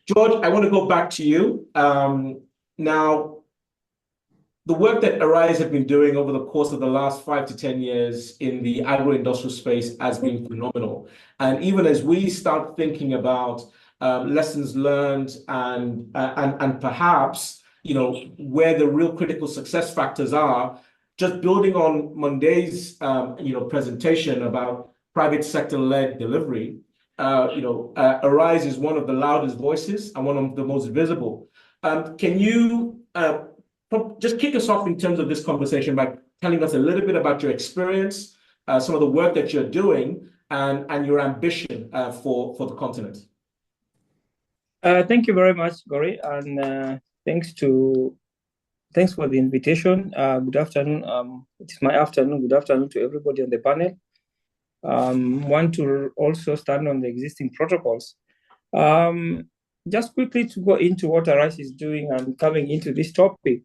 George, I want to go back to you. Now, the work that Arise have been doing over the course of the last 5 to 10 years in the agro-industrial space has been phenomenal. And even as we start thinking about lessons learned and perhaps where the real critical success factors are, just building on Monday's presentation about private sector-led delivery, Arise is one of the loudest voices and one of the most visible. Can you just kick us off in terms of this conversation by telling us a little bit about your experience, some of the work that you're doing, and your ambition for the continent? Thank you very much, Gori, and thanks for the invitation. Good afternoon. It's my afternoon. Good afternoon to everybody on the panel. Want to also stand on the existing protocols. Just quickly to go into what Arise is doing and coming into this topic.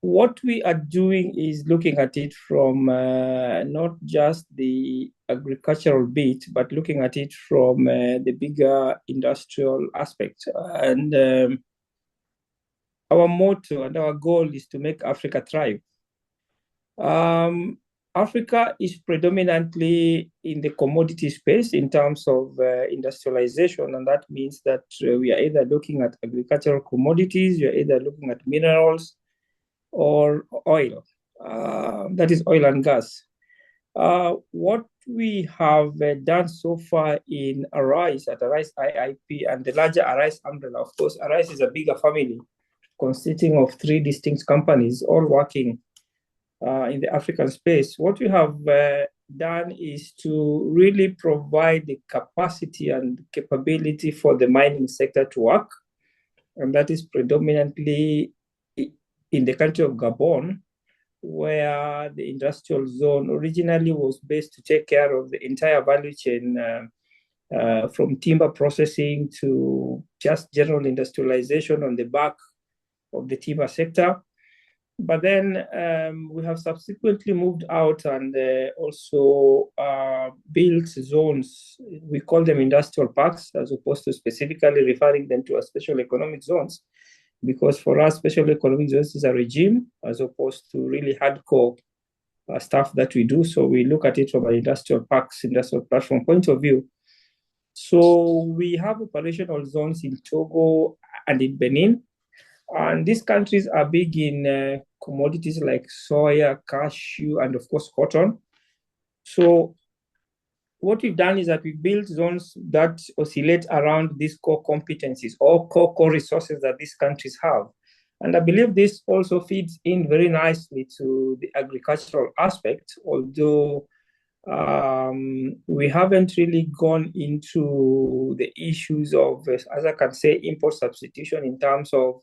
What we are doing is looking at it from not just the agricultural bit, but looking at it from the bigger industrial aspect. And our motto and our goal is to make Africa thrive. Africa is predominantly in the commodity space in terms of industrialization, and that means that we are either looking at agricultural commodities, we are either looking at minerals or oil. That is oil and gas. What we have done so far in Arise, at Arise IIP, and the larger Arise umbrella, of course, Arise is a bigger family consisting of 3 distinct companies, all working in the African space. What we have done is to really provide the capacity and capability for the mining sector to work, and that is predominantly in the country of Gabon, where the industrial zone originally was based to take care of the entire value chain, from timber processing to just general industrialization on the back of the timber sector. But then we have subsequently moved out and also built zones. We call them industrial parks, as opposed to specifically referring them to as special economic zones, because for us, special economic zones is a regime as opposed to really hardcore stuff that we do. So we look at it from an industrial parks, industrial platform point of view. So we have operational zones in Togo and in Benin. And these countries are big in commodities like soya, cashew, and of course, cotton. So what we've done is that we built zones that oscillate around these core competencies or core resources that these countries have. And I believe this also feeds in very nicely to the agricultural aspect, although we haven't really gone into the issues of, as I can say, import substitution in terms of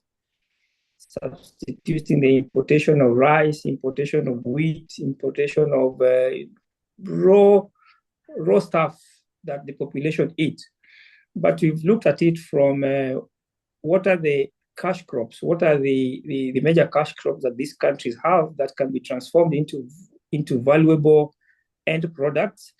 substituting the importation of rice, importation of wheat, importation of raw stuff that the population eat. But we've looked at it from what are the cash crops, what are the major cash crops that these countries have that can be transformed into valuable end products.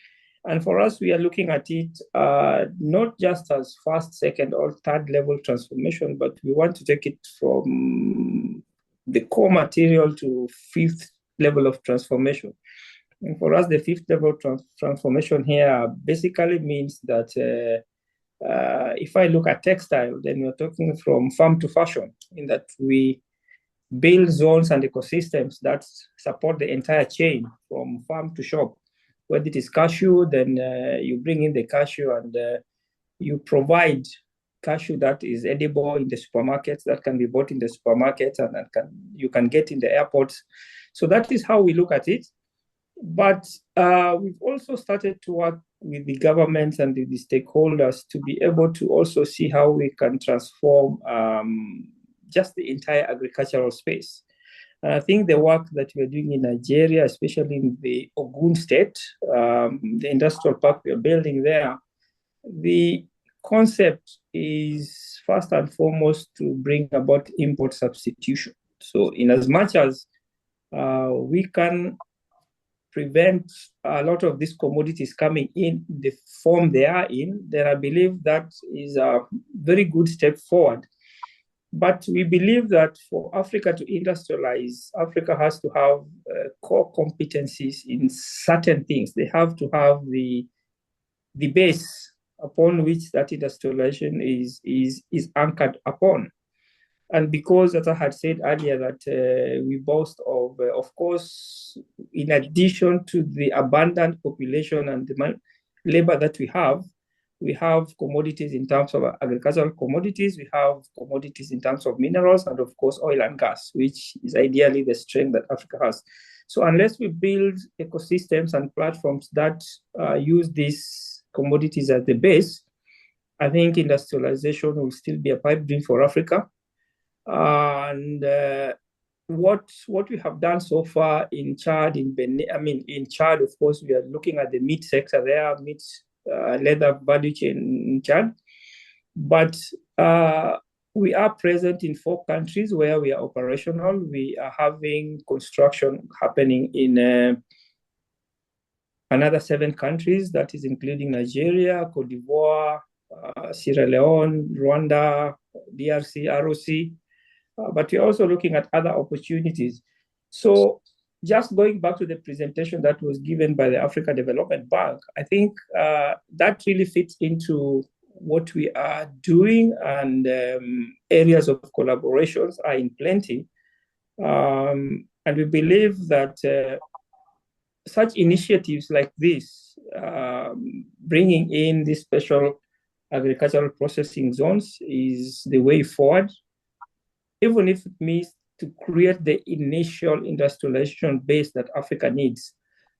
And for us, we are looking at it not just as first, second, or third level transformation, but we want to take it from the core material to 5th level of transformation. And for us, the 5th level transformation here basically means that if I look at textile, then we're talking from farm to fashion, in that we build zones and ecosystems that support the entire chain from farm to shop. Whether it is cashew, then you bring in the cashew and you provide cashew that is edible in the supermarkets, that can be bought in the supermarkets and you can get in the airports. So that is how we look at it. But we've also started to work with the governments and the stakeholders to be able to also see how we can transform just the entire agricultural space. And I think the work that we're doing in Nigeria, especially in the Ogun state, the industrial park we're building there, the concept is first and foremost to bring about import substitution. So in as much as we can prevent a lot of these commodities coming in the form they are in, then I believe that is a very good step forward. But we believe that for Africa to industrialize, Africa has to have core competencies in certain things. They have to have the base upon which that industrialization is anchored upon. And because, as I had said earlier, that we boast of course, in addition to the abundant population and the labor that we have commodities in terms of agricultural commodities, we have commodities in terms of minerals, and of course, oil and gas, which is ideally the strength that Africa has. So unless we build ecosystems and platforms that use these commodities as the base, I think industrialization will still be a pipe dream for Africa. And what we have done so far in Chad, in Chad, of course, we are looking at the meat sector there, meat leather value chain in Chad. But we are present in 4 countries where we are operational. We are having construction happening in another 7 countries, that is including Nigeria, Cote d'Ivoire, Sierra Leone, Rwanda, DRC, ROC. But we're also looking at other opportunities. So just going back to the presentation that was given by the Africa Development Bank, I think that really fits into what we are doing, and areas of collaborations are in plenty. And we believe that such initiatives like this, bringing in these special agricultural processing zones, is the way forward, even if it means to create the initial industrialization base that Africa needs.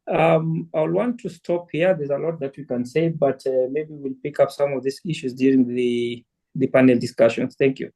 I'll want to stop here. There's a lot that we can say, but maybe we'll pick up some of these issues during the panel discussions. Thank you.